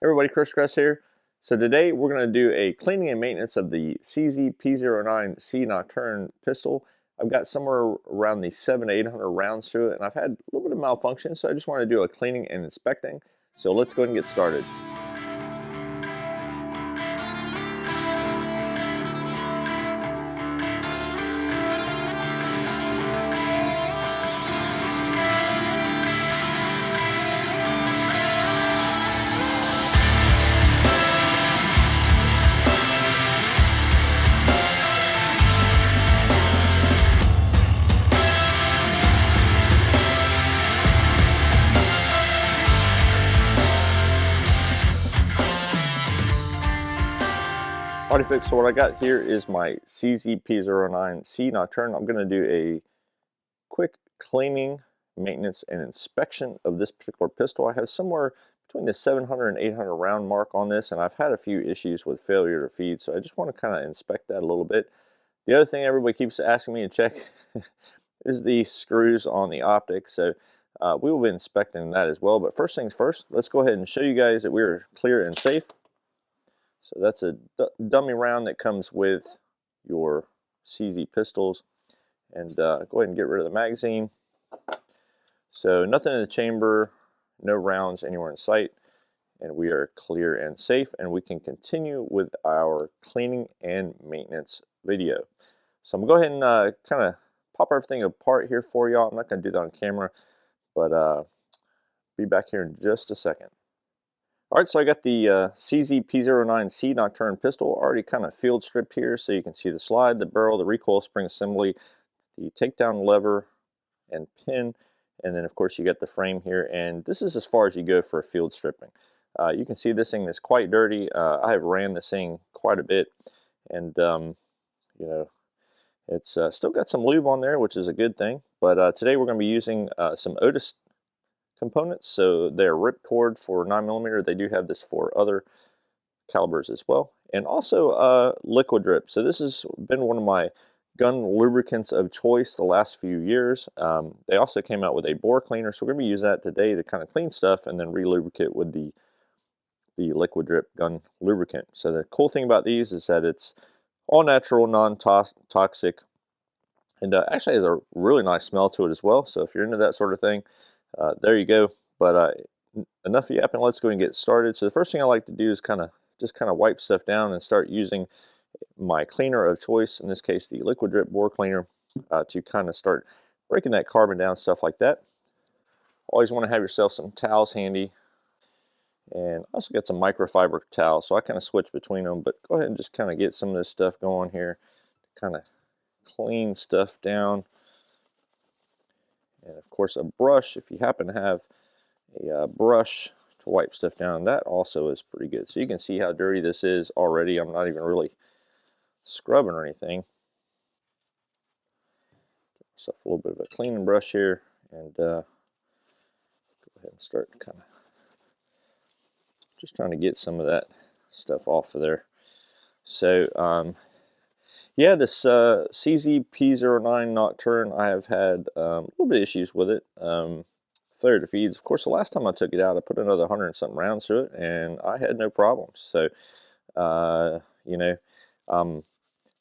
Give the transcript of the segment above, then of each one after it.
Everybody, Grest here. So today we're going to do a cleaning and maintenance of the P09C Nocturne pistol. I've got somewhere around the 700 to 800 rounds through it, and I've had a little bit of malfunction, so I just want to do a cleaning and inspecting. So let's go ahead and get started. Alrighty folks, so what I got here is my P09C Nocturne. I'm going to do a quick cleaning, maintenance, and inspection of this particular pistol. I have somewhere between the 700 and 800 round mark on this, and I've had a few issues with failure to feed, so I just want to kind of inspect that a little bit. The other thing everybody keeps asking me to check is the screws on the Optic, so we will be inspecting that as well. But first things first, let's go ahead and show you guys that we're clear and safe. So that's a dummy round that comes with your CZ pistols. And go ahead and get rid of the magazine. So nothing in the chamber, no rounds anywhere in sight, and we are clear and safe, and we can continue with our cleaning and maintenance video. So I'm going to go ahead and kind of pop everything apart here for y'all. I'm not going to do that on camera, but be back here in just a second. Alright, so I got the P09C Nocturne pistol already kind of field stripped here, so you can see the slide, the barrel, the recoil spring assembly, the takedown lever and pin, and then of course you got the frame here, and this is as far as you go for field stripping. You can see this thing is quite dirty. I have ran this thing quite a bit, and you know, it's still got some lube on there, which is a good thing. But today we're going to be using some Otis components. So they're ripcord for 9mm. They do have this for other calibers as well, and also liquid drip. So this has been one of my gun lubricants of choice the last few years. They also came out with a bore cleaner, so we're going to be using that today to kind of clean stuff and then re-lubricate with the liquid drip gun lubricant. So the cool thing about these is that it's all natural, non-toxic, and actually has a really nice smell to it as well. So if you're into that sort of thing, there you go. But enough yapping, let's go and get started. So the first thing I like to do is just kind of wipe stuff down and start using my cleaner of choice, in this case the liquid drip bore cleaner, to kind of start breaking that carbon down, stuff like that. Always want to have yourself some towels handy, and I also got some microfiber towels, so I kind of switch between them. But go ahead and just kind of get some of this stuff going here, kind of clean stuff down. And of course a brush, if you happen to have a brush to wipe stuff down, that also is pretty good. So you can see how dirty this is already. I'm not even really scrubbing or anything. Give myself a little bit of a cleaning brush here, and go ahead and start kind of just trying to get some of that stuff off of there. So yeah, this CZ P09 Nocturne, I have had a little bit of issues with it. Failure to feeds. Of course, the last time I took it out, I put another 100 and something rounds through it, and I had no problems. So, you know, I'm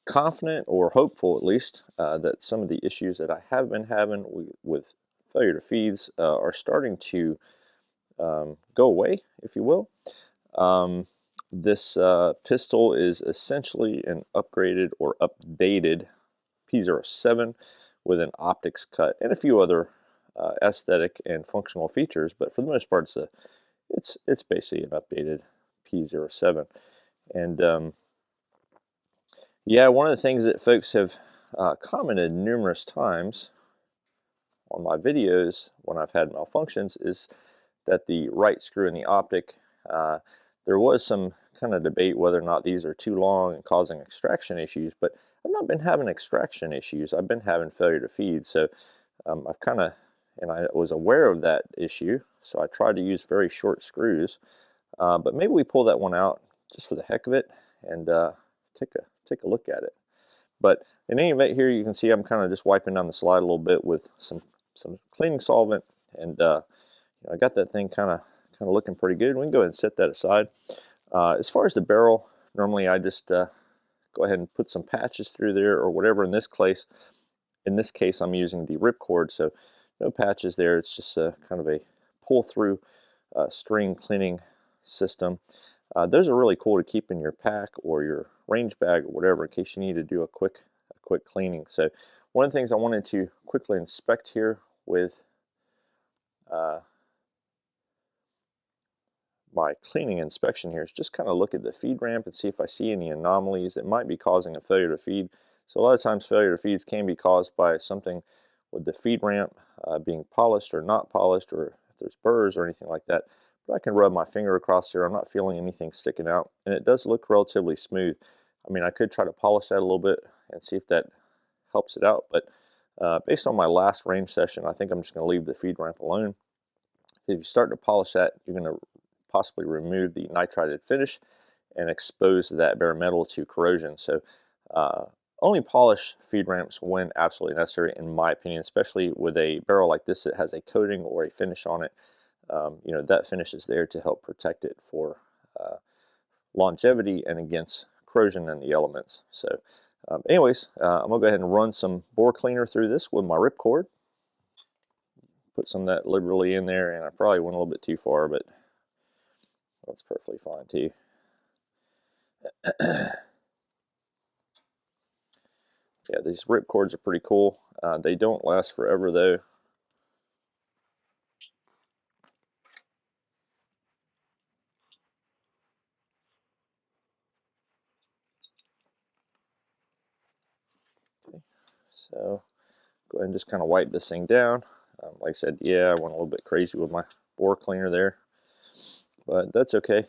confident, or hopeful at least, that some of the issues that I have been having with failure to feeds are starting to go away, if you will. This pistol is essentially an upgraded or updated P07 with an optics cut and a few other aesthetic and functional features, but for the most part it's basically an updated P07. And yeah, one of the things that folks have commented numerous times on my videos when I've had malfunctions is that the right screw in the Optic, there was some kind of debate whether or not these are too long and causing extraction issues, but I've not been having extraction issues. I've been having failure to feed. So I've kind of, and I was aware of that issue, so I tried to use very short screws. But maybe we pull that one out just for the heck of it and take a look at it. But in any event, here you can see I'm kind of just wiping down the slide a little bit with some cleaning solvent, and I got that thing kind kind of looking pretty good. We can go ahead and set that aside. As far as the barrel, normally I just go ahead and put some patches through there or whatever. In this case, I'm using the ripcord, so no patches there. It's just kind of a pull-through string cleaning system. Those are really cool to keep in your pack or your range bag or whatever in case you need to do a quick cleaning. So one of the things I wanted to quickly inspect here with my cleaning inspection here is just kind of look at the feed ramp and see if I see any anomalies that might be causing a failure to feed. So a lot of times failure to feeds can be caused by something with the feed ramp being polished or not polished, or if there's burrs or anything like that. But I can rub my finger across here. I'm not feeling anything sticking out, and it does look relatively smooth. I mean, I could try to polish that a little bit and see if that helps it out, but based on my last range session, I think I'm just going to leave the feed ramp alone. If you start to polish that, you're going to possibly remove the nitrided finish and expose that bare metal to corrosion. So only polish feed ramps when absolutely necessary, in my opinion, especially with a barrel like this that has a coating or a finish on it. You know, that finish is there to help protect it for longevity and against corrosion and the elements. So anyways, I'm gonna go ahead and run some bore cleaner through this with my ripcord. Put some of that liberally in there, and I probably went a little bit too far, but that's perfectly fine too. Yeah, these rip cords are pretty cool. They don't last forever though. Okay. So go ahead and just kind of wipe this thing down. Like I said, yeah, I went a little bit crazy with my bore cleaner there, but that's okay.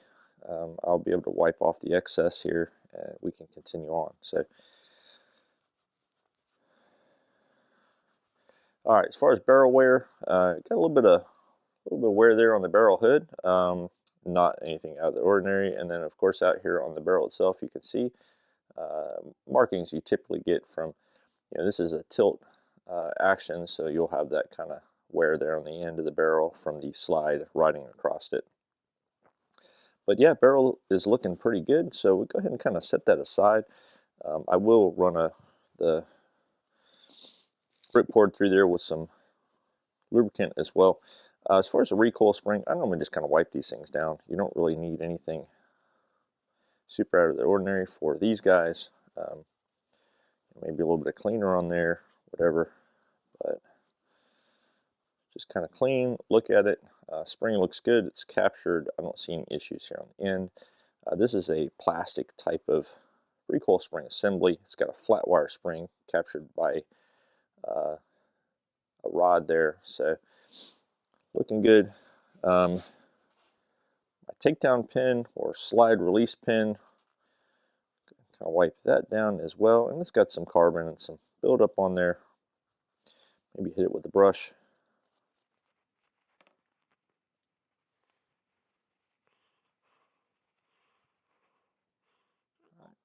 I'll be able to wipe off the excess here, and we can continue on. So, all right, as far as barrel wear, got a little bit of wear there on the barrel hood. Not anything out of the ordinary. And then, of course, out here on the barrel itself, you can see markings you typically get from, you know, this is a tilt action, so you'll have that kind of wear there on the end of the barrel from the slide riding across it. But yeah, barrel is looking pretty good, so we'll go ahead and kind of set that aside. I will run the ripcord through there with some lubricant as well. As far as the recoil spring, I normally just kind of wipe these things down. You don't really need anything super out of the ordinary for these guys. Maybe a little bit of cleaner on there, whatever, but just kind of clean, look at it. Spring looks good, it's captured. I don't see any issues here on the end. This is a plastic type of recoil spring assembly. It's got a flat wire spring captured by a rod there, so looking good. My takedown pin or slide release pin, kind of wipe that down as well, and it's got some carbon and some buildup on there. Maybe hit it with the brush.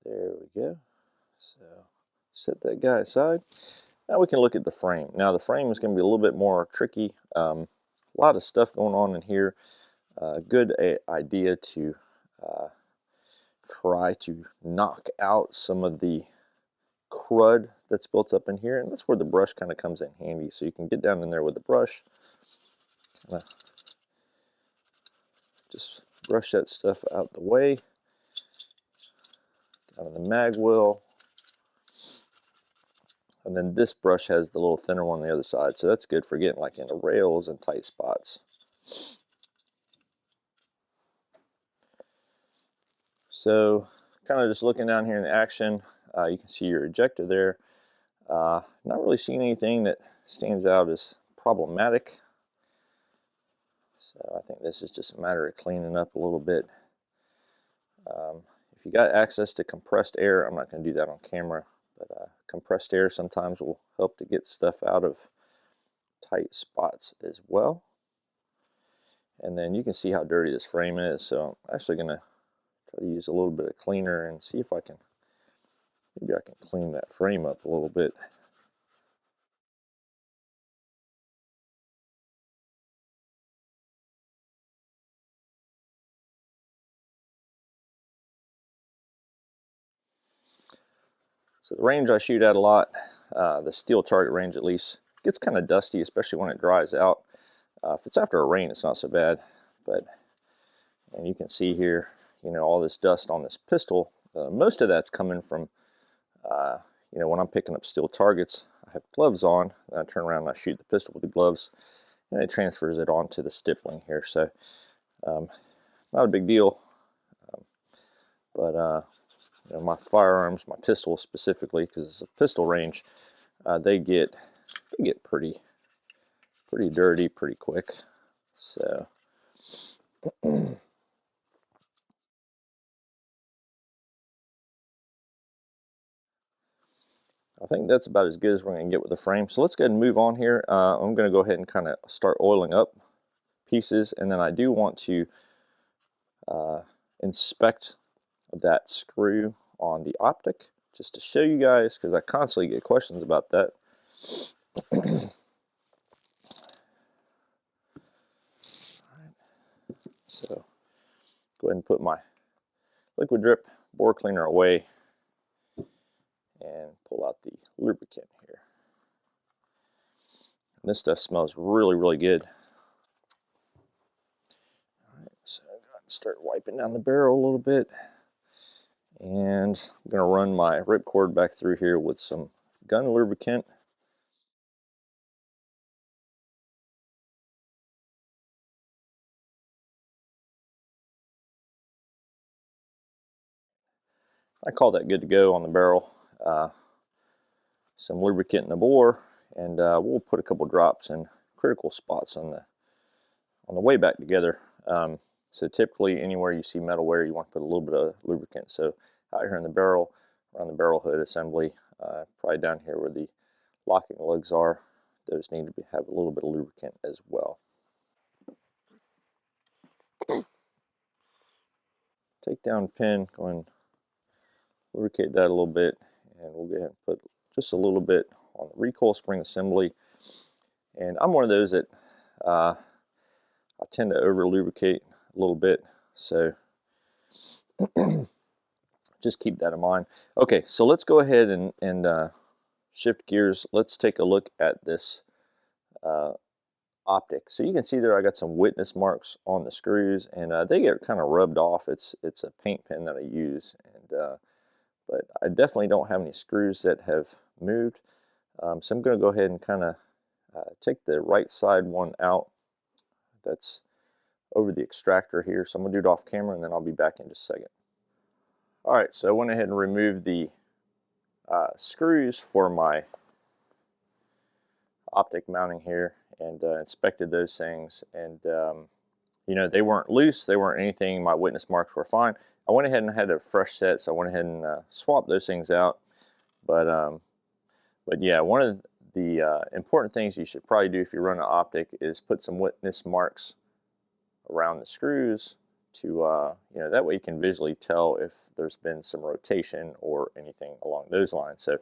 There we go. So set that guy aside. Now we can look at the frame. Now the frame is going to be a little bit more tricky. A lot of stuff going on in here. Good idea to try to knock out some of the crud that's built up in here, and that's where the brush kind of comes in handy. So you can get down in there with the brush, kind of just brush that stuff out the way, down in the mag wheel. And then this brush has the little thinner one on the other side, so that's good for getting like into rails and tight spots. So kind of just looking down here in the action, you can see your ejector there. Not really seeing anything that stands out as problematic. So I think this is just a matter of cleaning up a little bit. If you got access to compressed air, I'm not going to do that on camera, but compressed air sometimes will help to get stuff out of tight spots as well. And then you can see how dirty this frame is, so I'm actually going to try to use a little bit of cleaner and see if I can, maybe I can clean that frame up a little bit. So the range I shoot at a lot, the steel target range at least, gets kind of dusty, especially when it dries out. If it's after a rain, it's not so bad. And you can see here, you know, all this dust on this pistol. Most of that's coming from, you know, when I'm picking up steel targets, I have gloves on, and I turn around and I shoot the pistol with the gloves, and it transfers it onto the stippling here. So, not a big deal. But you know, my firearms, my pistol specifically, because it's a pistol range, they get pretty dirty pretty quick. So I think that's about as good as we're going to get with the frame. So let's go ahead and move on here. I'm going to go ahead and kind of start oiling up pieces, and then I do want to inspect that screw on the Optic, just to show you guys, because I constantly get questions about that. So go ahead and put my liquid drip bore cleaner away and pull out the lubricant here. And this stuff smells really, really good. All right, so I'm going to start wiping down the barrel a little bit. And I'm going to run my ripcord back through here with some gun lubricant. I call that good to go on the barrel. Some lubricant in the bore, and we'll put a couple drops in critical spots on the way back together. So typically anywhere you see metal wear, you want to put a little bit of lubricant. So out here in the barrel, around the barrel hood assembly, probably down here where the locking lugs are, those need to have a little bit of lubricant as well. Takedown pin, go and lubricate that a little bit, and we'll go ahead and put just a little bit on the recoil spring assembly. And I'm one of those that I tend to over lubricate a little bit, so just keep that in mind. Okay, so let's go ahead and shift gears. Let's take a look at this Optic. So you can see there I got some witness marks on the screws, and they get kind of rubbed off. It's a paint pen that I use, and but I definitely don't have any screws that have moved. So I'm going to go ahead and kind of take the right side one out. That's over the extractor here. So I'm going to do it off camera, and then I'll be back in just a second. All right, so I went ahead and removed the screws for my Optic mounting here, and inspected those things, and you know, they weren't loose, they weren't anything. My witness marks were fine. I went ahead and had a fresh set, so I went ahead and swapped those things out. But yeah, one of the important things you should probably do if you run an Optic is put some witness marks around the screws to you know, that way you can visually tell if there's been some rotation or anything along those lines. So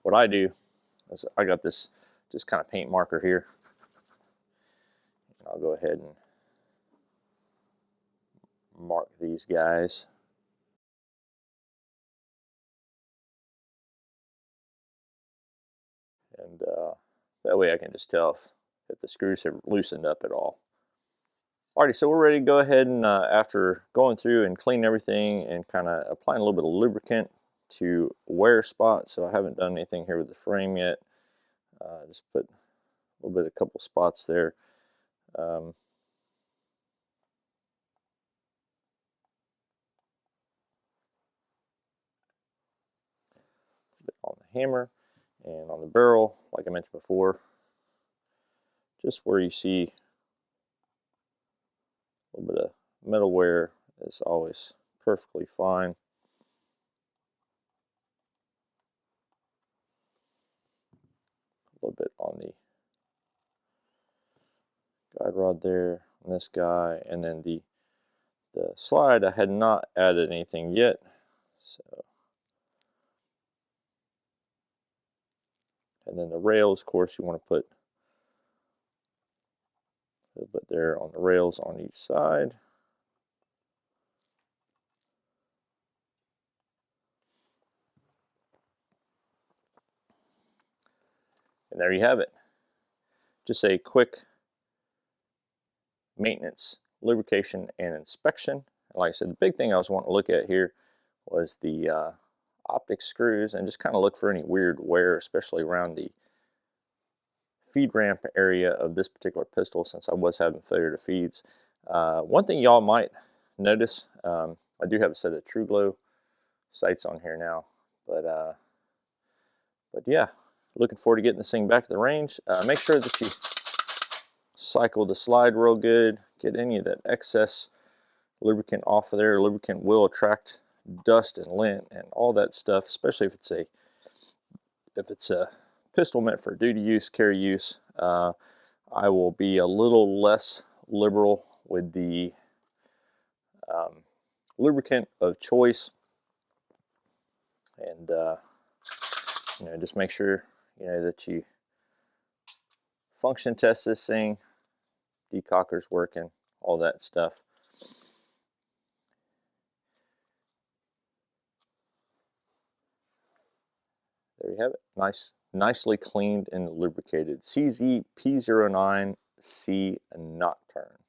what I do is I got this just kind of paint marker here, and I'll go ahead and mark these guys. And that way I can just tell if the screws have loosened up at all. Alrighty, so we're ready to go ahead and after going through and cleaning everything and kind of applying a little bit of lubricant to wear spots. So I haven't done anything here with the frame yet. Just put a little bit, a couple spots there. On the hammer and on the barrel, like I mentioned before, just where you see a little bit of metal wear is always perfectly fine. A little bit on the guide rod there, on this guy, and then the slide I had not added anything yet, so. And then the rails, of course, you want to put a little bit there on the rails on each side. And there you have it. Just a quick maintenance, lubrication, and inspection. Like I said, the big thing I was wanting to look at here was the Optic screws, and just kind of look for any weird wear, especially around the feed ramp area of this particular pistol, since I was having failure to feeds. One thing y'all might notice, I do have a set of True Glow sights on here now, but yeah, looking forward to getting this thing back to the range. Make sure that you cycle the slide real good, get any of that excess lubricant off of there. Lubricant will attract dust and lint and all that stuff, especially if it's a pistol meant for duty use, carry use. I will be a little less liberal with the lubricant of choice, and you know, just make sure that you function test this thing, decocker's working, all that stuff. There you have it. Nicely cleaned and lubricated CZ P09C Nocturne.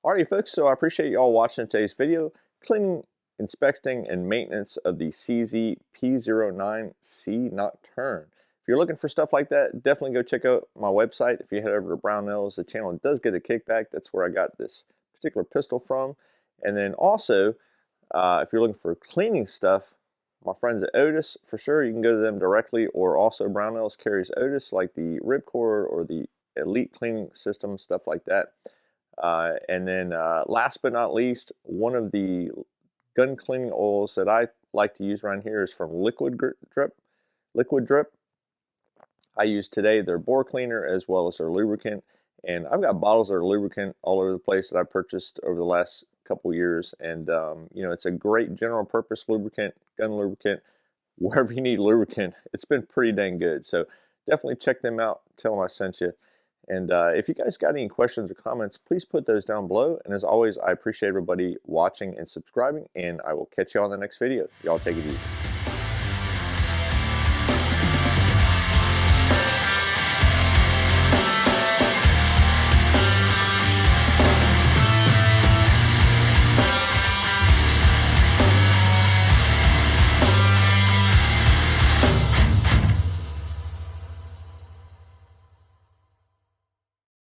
Alrighty folks, so I appreciate you all watching today's video, cleaning, inspecting, and maintenance of the CZ P09C Nocturne. If you're looking for stuff like that, definitely go check out my website. If you head over to Brownells, the channel does get a kickback. That's where I got this particular pistol from. And then also, if you're looking for cleaning stuff, my friends at Otis, for sure, you can go to them directly, or also Brownells carries Otis, like the Ripcord or the Elite Cleaning System, stuff like that. And then last but not least, one of the gun cleaning oils that I like to use around here is from Liquid Drip. I use today their bore cleaner as well as their lubricant, and I've got bottles of their lubricant all over the place that I purchased over the last couple years. And you know, it's a great general purpose lubricant, gun lubricant, wherever you need lubricant. It's been pretty dang good, so definitely check them out. Tell them I sent you. And if you guys got any questions or comments, please put those down below. And as always, I appreciate everybody watching and subscribing, and I will catch you on the next video. Y'all take it easy.